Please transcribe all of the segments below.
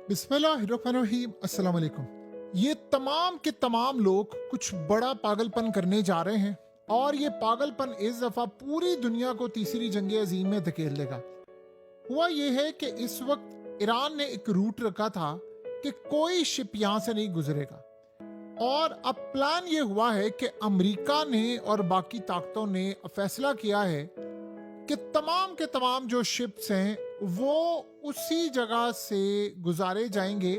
बिस्मिल्लाहिर्रहमानिर्रहीम, अस्सलाम वालेकुम। ये तमाम के तमाम लोग कुछ बड़ा पागलपन करने जा रहे हैं और ये पागलपन इस दफा पूरी दुनिया को तीसरी जंग अजीम में धकेल देगा। हुआ ये है कि इस वक्त ईरान ने एक रूट रखा था कि कोई शिप यहां से नहीं गुजरेगा और अब प्लान ये हुआ है कि अमेरिका ने और बाकी ताकतों ने फैसला किया है कि तमाम के तमाम जो शिप्स हैं वो उसी जगह से गुजारे जाएंगे।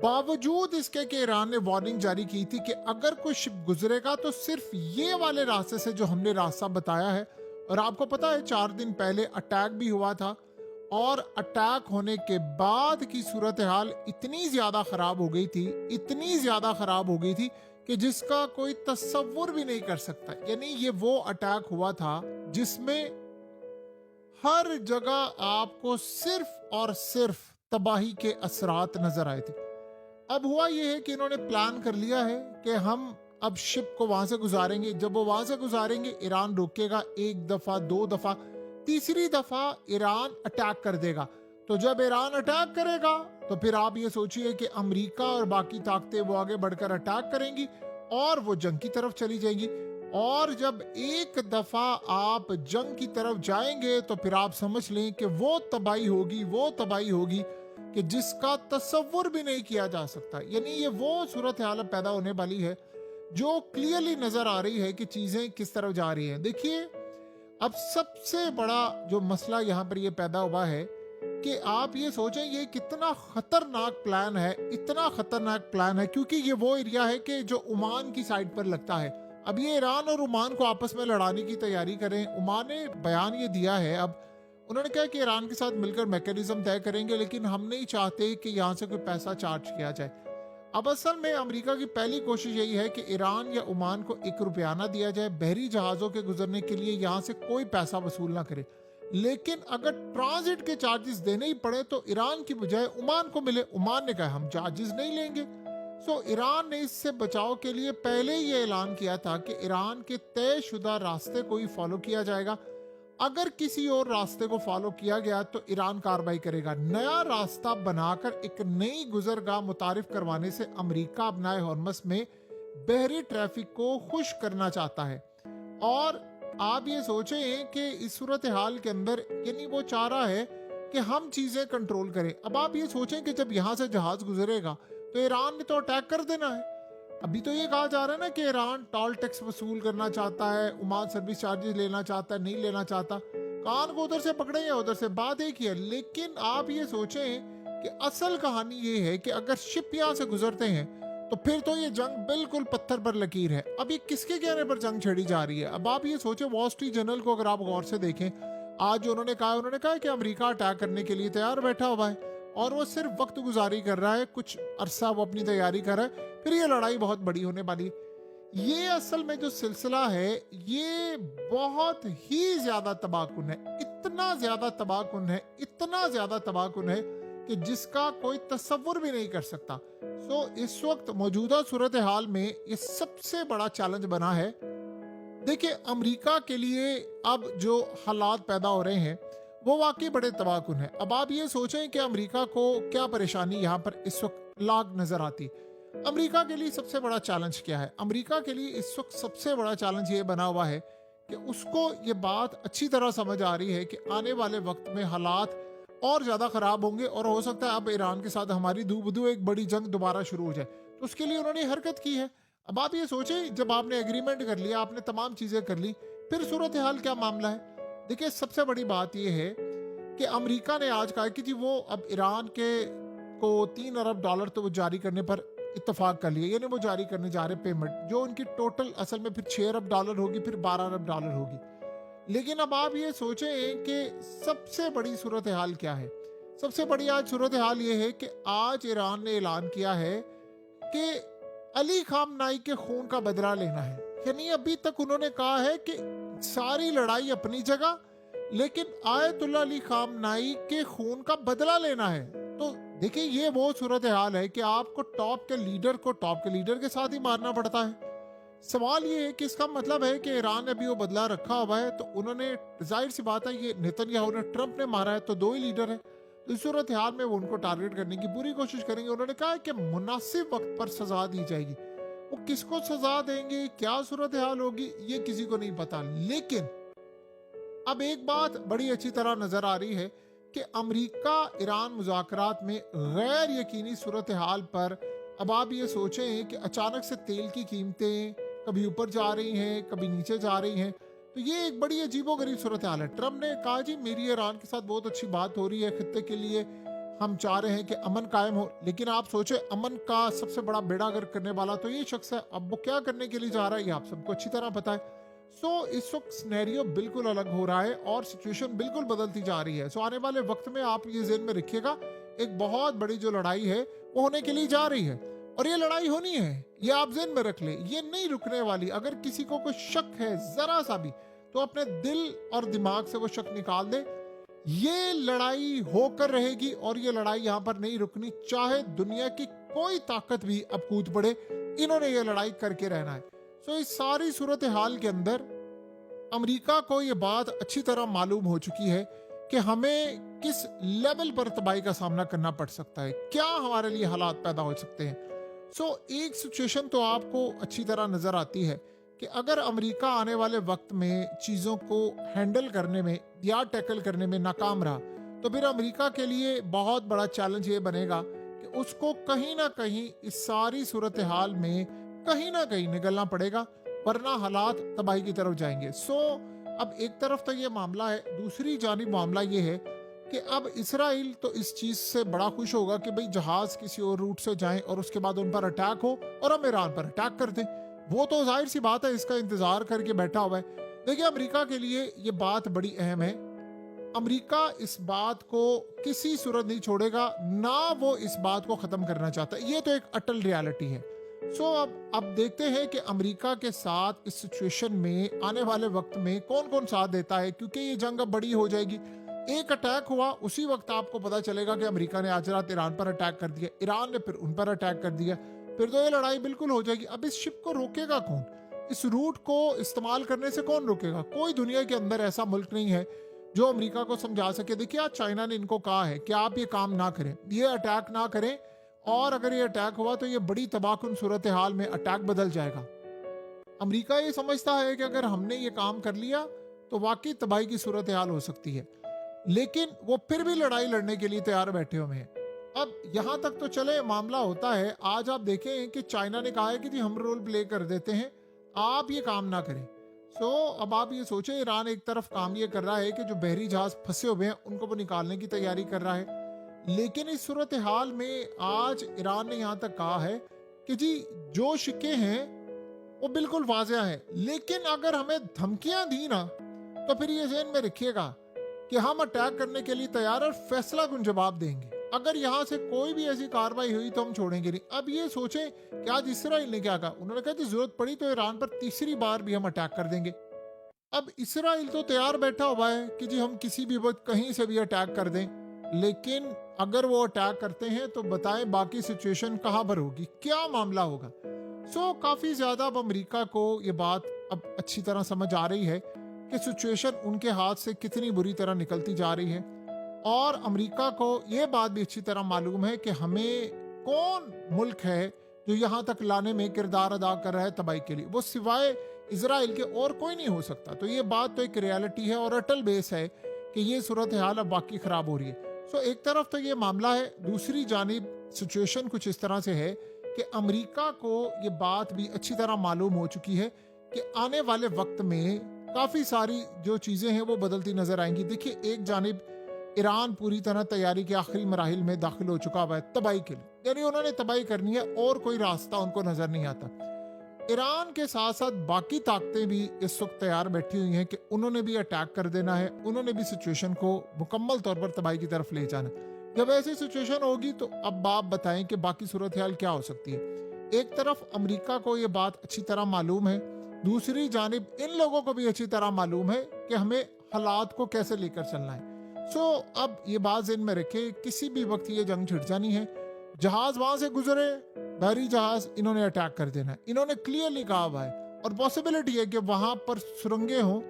बावजूद इसके कि ईरान ने वार्निंग जारी की थी कि अगर कोई शिप गुजरेगा तो सिर्फ ये वाले रास्ते से जो हमने रास्ता बताया है। और आपको पता है 4 दिन पहले अटैक भी हुआ था और अटैक होने के बाद की सूरत हाल इतनी ज्यादा खराब हो गई थी, इतनी ज्यादा खराब हो गई थी कि जिसका कोई तस्वुर भी नहीं कर सकता। यानी ये वो अटैक हुआ था जिसमें हर जगह आपको सिर्फ और सिर्फ तबाही के असरात नजर आए थे। अब हुआ यह है कि इन्होंने प्लान कर लिया है कि हम अब शिप को वहां से गुजारेंगे। जब वो वहां से गुजारेंगे ईरान रोकेगा, एक दफा, दो दफा, तीसरी दफा ईरान अटैक कर देगा। तो जब ईरान अटैक करेगा तो फिर आप ये सोचिए कि अमेरिका और बाकी ताकतें वो आगे बढ़कर अटैक करेंगी और वो जंग की तरफ चली जाएंगी। और जब एक दफा आप जंग की तरफ जाएंगे तो फिर आप समझ लें कि वो तबाही होगी, वो तबाही होगी कि जिसका तस्वुर भी नहीं किया जा सकता। यानी ये वो सूरत हाल पैदा होने वाली है जो क्लियरली नजर आ रही है कि चीजें किस तरफ जा रही हैं। देखिए, अब सबसे बड़ा जो मसला यहाँ पर ये पैदा हुआ है कि आप ये सोचें ये कितना खतरनाक प्लान है, इतना खतरनाक प्लान है क्योंकि ये वो एरिया है कि जो ओमान की साइड पर लगता है। अब ये ईरान और ओमान को आपस में लड़ाने की तैयारी करें। ओमान ने बयान ये दिया है, अब उन्होंने कहा कि ईरान के साथ मिलकर मैकेनिज्म तय करेंगे लेकिन हम नहीं चाहते कि यहाँ से कोई पैसा चार्ज किया जाए। अब असल में अमेरिका की पहली कोशिश यही है कि ईरान या ओमान को 1 रुपया ना दिया जाए, बहरी जहाजों के गुजरने के लिए यहाँ से कोई पैसा वसूल ना करे। लेकिन अगर ट्रांजिट के चार्जेस देने ही पड़े तो ईरान की बजाय ओमान को मिले। ओमान ने कहा हम चार्जेस नहीं लेंगे। सो ईरान ने इससे बचाव के लिए पहले ही ये ऐलान किया था कि ईरान के तयशुदा रास्ते को ही फॉलो किया जाएगा। अगर किसी और रास्ते को फॉलो किया गया तो ईरान कार्रवाई करेगा। नया रास्ता बनाकर एक नई गुजरगाह मुतारिफ करवाने से अमेरिका अपनाए हॉर्मस में बहरी ट्रैफिक को खुश करना चाहता है। और आप ये सोचें कि इस सूरत हाल के अंदर यानी वो चाह रहा है कि हम चीजें कंट्रोल करें। अब आप ये सोचें कि जब यहाँ से जहाज गुजरेगा तो ईरान ने तो अटैक कर देना है। अभी तो ये कहा जा रहा है ना कि ईरान टोल टैक्स वसूल करना चाहता है, ओमान सर्विस चार्जेस लेना चाहता है, नहीं लेना चाहता। कान को उधर से पकड़े या उधर से, बात एक ही है। लेकिन आप ये सोचें कि असल कहानी ये है कि अगर शिप यहाँ से गुजरते हैं तो फिर तो ये जंग बिल्कुल पत्थर पर लकीर है। अब ये किसके कहने पर जंग छेड़ी जा रही है? अब आप ये सोचें, वॉल स्ट्रीट जर्नल को अगर आप गौर से देखें, आज उन्होंने कहा कि अमेरिका अटैक करने के लिए तैयार बैठा हुआ है और वो सिर्फ वक्त गुजारी कर रहा है। कुछ अरसा वो अपनी तैयारी कर रहा है, फिर ये लड़ाई बहुत बड़ी होने वाली है। ये असल में जो सिलसिला है ये बहुत ही ज्यादा तबाहकुन है, इतना ज्यादा तबाहकुन है, इतना ज्यादा तबाहकुन है कि जिसका कोई तस्वुर भी नहीं कर सकता। सो इस वक्त मौजूदा सूरत हाल में ये सबसे बड़ा चैलेंज बना है। देखिए, अमेरिका के लिए अब जो हालात पैदा हो रहे हैं वो वाकई बड़े तबाहकुन है। अब आप ये सोचें कि अमेरिका को क्या परेशानी यहाँ पर इस वक्त लाग नजर आती। अमेरिका के लिए सबसे बड़ा चैलेंज क्या है? अमेरिका के लिए इस वक्त सबसे बड़ा चैलेंज ये बना हुआ है कि उसको ये बात अच्छी तरह समझ आ रही है कि आने वाले वक्त में हालात और ज्यादा खराब होंगे और हो सकता है अब ईरान के साथ हमारी दूबदू एक बड़ी जंग दोबारा शुरू हो जाए। तो उसके लिए उन्होंने हरकत की है। अब आप ये सोचें, जब आपने एग्रीमेंट कर लिया, आपने तमाम चीजें कर ली, फिर सूरत हाल क्या मामला है? देखिए, सबसे बड़ी बात यह है कि अमेरिका ने आज कहा कि जी वो अब ईरान के को $3 अरब तो वो जारी करने पर इत्तेफाक कर लिया। यानी वो जारी करने जा रहे पेमेंट जो उनकी टोटल असल में फिर $6 अरब होगी, फिर $12 अरब होगी। लेकिन अब आप ये सोचें कि सबसे बड़ी सूरत हाल क्या है? सबसे बड़ी आज सूरत हाल ये है कि आज ईरान ने ऐलान किया है कि अली खामनाई के खून का बदला लेना है। यानी अभी तक उन्होंने कहा है कि सारी लड़ाई अपनी जगह, लेकिन आयतुल्लाह अली खामनाई के खून का बदला लेना है। तो देखिए, ये वो सूरत हाल है कि आपको टॉप के लीडर के साथ ही मारना पड़ता है। सवाल ये है कि इसका मतलब है कि ईरान ने भी वो बदला रखा हुआ है। तो उन्होंने, जाहिर सी बात है, ये नेतन्याहू ने, ट्रंप ने मारा है तो दो ही लीडर है। तो इस सूरत हाल में वो उनको टारगेट करने की पूरी कोशिश करेंगे। उन्होंने कहा है कि मुनासिब वक्त पर सजा दी जाएगी। वो किसको सजा देंगे, क्या सूरत हाल होगी, ये किसी को नहीं पता। लेकिन अब एक बात बड़ी अच्छी तरह नजर आ रही है कि अमेरिका ईरान मुज़ाकरात में गैर यकीनी सूरत हाल पर अब आप ये सोचें कि अचानक से तेल की कीमतें कभी ऊपर जा रही हैं, कभी नीचे जा रही हैं, तो ये एक बड़ी अजीबोगरीब सूरत हाल है। ट्रम्प ने कहा जी मेरी ईरान के साथ बहुत अच्छी बात हो रही है, खित्ते के लिए हम चाह रहे हैं कि अमन कायम हो। लेकिन आप सोचे अमन का सबसे बड़ा बेड़ा गर्क करने वाला तो ये शख्स है। अब वो क्या करने के लिए जा रहा है ये आप सबको अच्छी तरह पता है। इस वक्त सिनेरियो बिल्कुल अलग हो रहा है और सिचुएशन बिल्कुल बदलती जा रही है। आने वाले वक्त में आप ये ज़हन में रखिएगा, एक बहुत बड़ी जो लड़ाई है वो होने के लिए जा रही है और ये लड़ाई होनी है, ये आप ज़हन में रख ले, ये नहीं रुकने वाली। अगर किसी को कोई शक है जरा सा भी तो अपने दिल और दिमाग से वो शक निकाल दे। ये लड़ाई होकर रहेगी और ये लड़ाई यहाँ पर नहीं रुकनी, चाहे दुनिया की कोई ताकत भी अब कूद पड़े, इन्होंने ये लड़ाई करके रहना है। इस सारी सूरत हाल के अंदर अमेरिका को ये बात अच्छी तरह मालूम हो चुकी है कि हमें किस लेवल पर तबाही का सामना करना पड़ सकता है, क्या हमारे लिए हालात पैदा हो सकते हैं। एक सिचुएशन तो आपको अच्छी तरह नजर आती है कि अगर अमेरिका आने वाले वक्त में चीज़ों को हैंडल करने में या टैकल करने में नाकाम रहा तो फिर अमेरिका के लिए बहुत बड़ा चैलेंज ये बनेगा कि उसको कहीं ना कहीं इस सारी सूरत हाल में कहीं ना कहीं निकलना पड़ेगा, वरना हालात तबाही की तरफ जाएंगे। अब एक तरफ तो ये मामला है, दूसरी जानिब मामला ये है कि अब इसराइल तो इस चीज़ से बड़ा खुश होगा कि भाई जहाज किसी और रूट से जाएं और उसके बाद उन पर अटैक हो और हम ईरान पर अटैक कर दें। वो तो जाहिर सी बात है, इसका इंतजार करके बैठा हुआ है। देखिए अमेरिका के लिए ये बात बड़ी अहम है। अमेरिका इस बात को किसी सूरत नहीं छोड़ेगा, ना वो इस बात को खत्म करना चाहता। ये तो एक अटल रियलिटी है। अब देखते हैं कि अमेरिका के साथ इस सिचुएशन में आने वाले वक्त में कौन कौन साथ देता है, क्योंकि ये जंग अब बड़ी हो जाएगी। एक अटैक हुआ उसी वक्त आपको पता चलेगा कि अमेरिका ने आज रात ईरान पर अटैक कर दिया, ईरान ने फिर उन पर अटैक कर दिया, फिर तो ये लड़ाई बिल्कुल हो जाएगी। अब इस शिप को रोकेगा कौन, इस रूट को इस्तेमाल करने से कौन रोकेगा? कोई दुनिया के अंदर ऐसा मुल्क नहीं है जो अमेरिका को समझा सके। देखिए आज चाइना ने इनको कहा है कि आप ये काम ना करें, ये अटैक ना करें, और अगर ये अटैक हुआ तो ये बड़ी तबाहकुन सूरत हाल में अटैक बदल जाएगा। अमेरिका ये समझता है कि अगर हमने ये काम कर लिया तो वाकई तबाही की सूरत हाल हो सकती है, लेकिन वो फिर भी लड़ाई लड़ने के लिए तैयार बैठे हुए हैं। अब यहां तक तो चले मामला होता है, आज आप देखें कि चाइना ने कहा है कि जी हम रोल प्ले कर देते हैं, आप ये काम ना करें। अब आप ये सोचें, ईरान एक तरफ काम ये कर रहा है कि जो बहरी जहाज फंसे हुए हैं उनको वो निकालने की तैयारी कर रहा है, लेकिन इस सूरत हाल में आज ईरान ने यहाँ तक कहा है कि जी जो शिक्के हैं वो बिल्कुल वाज़ेह हैं, लेकिन अगर हमें धमकियां दी ना तो फिर ये ज़हन में रखिएगा कि हम अटैक करने के लिए तैयार और फैसला कुन जवाब देंगे। अगर यहाँ से कोई भी ऐसी कार्रवाई हुई तो हम छोड़ेंगे नहीं। अब ये सोचें कि आज इसराइल ने क्या कहा, उन्होंने कहा कि जरूरत पड़ी तो ईरान पर तीसरी बार भी हम अटैक कर देंगे। अब इसराइल तो तैयार बैठा हुआ है कि जी हम किसी भी वक्त कहीं से भी अटैक कर दें, लेकिन अगर वो अटैक करते हैं तो बताएं बाकी सिचुएशन कहां पर होगी, क्या मामला होगा। काफी ज्यादा अब अमेरिका को ये बात अब अच्छी तरह समझ आ रही है कि सिचुएशन उनके हाथ से कितनी बुरी तरह निकलती जा रही है, और अमेरिका को ये बात भी अच्छी तरह मालूम है कि हमें कौन मुल्क है जो यहाँ तक लाने में किरदार अदा कर रहा है तबाही के लिए, वो सिवाय इसराइल के और कोई नहीं हो सकता। तो ये बात तो एक रियलिटी है और अटल बेस है कि ये सूरत हाल अब बाकी खराब हो रही है। एक तरफ तो ये मामला है, दूसरी जानिब सिचुएशन कुछ इस तरह से है कि अमेरिका को ये बात भी अच्छी तरह मालूम हो चुकी है कि आने वाले वक्त में काफ़ी सारी जो चीज़ें हैं वो बदलती नजर आएंगी। देखिए एक जानिब ईरान पूरी तरह तैयारी के आखिरी मराहिल में दाखिल हो चुका हुआ है तबाही के लिए, यानी उन्होंने तबाही करनी है और कोई रास्ता उनको नजर नहीं आता। ईरान के साथ साथ बाकी ताकतें भी इस वक्त तैयार बैठी हुई हैं कि उन्होंने भी अटैक कर देना है, उन्होंने भी सिचुएशन को मुकम्मल तौर पर तबाही की तरफ ले जाना। जब ऐसी सिचुएशन होगी तो अब आप बताएं कि बाकी सूरत हाल क्या हो सकती है। एक तरफ अमेरिका को ये बात अच्छी तरह मालूम है, दूसरी जानिब इन लोगों को भी अच्छी तरह मालूम है कि हमें हालात को कैसे लेकर चलना है। अब ये बात ज़हन में रखें, किसी भी वक्त ये जंग छिड़ जानी है। जहाज वहां से गुजरे, बहरी जहाज, इन्होंने अटैक कर देना है, इन्होंने क्लियरली कहा हुआ है। और पॉसिबिलिटी है कि वहां पर सुरंगें हों,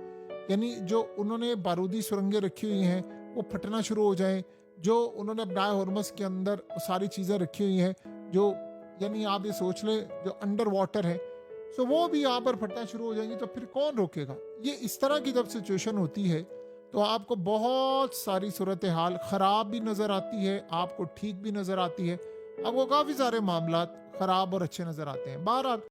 यानी जो उन्होंने बारूदी सुरंगें रखी हुई हैं वो फटना शुरू हो जाएं, जो उन्होंने बनाए हॉर्मस के अंदर सारी चीज़ें रखी हुई हैं, जो यानी आप ये सोच लें जो अंडर वाटर है, सो वो भी यहाँ पर फटना शुरू हो जाएंगी, तो फिर कौन रोकेगा? ये इस तरह की जब सिचुएशन होती है तो आपको बहुत सारी सूरत हाल ख़राब भी नज़र आती है, आपको ठीक भी नज़र आती है, आपको काफ़ी सारे मामलात ख़राब और अच्छे नज़र आते हैं। बहरहाल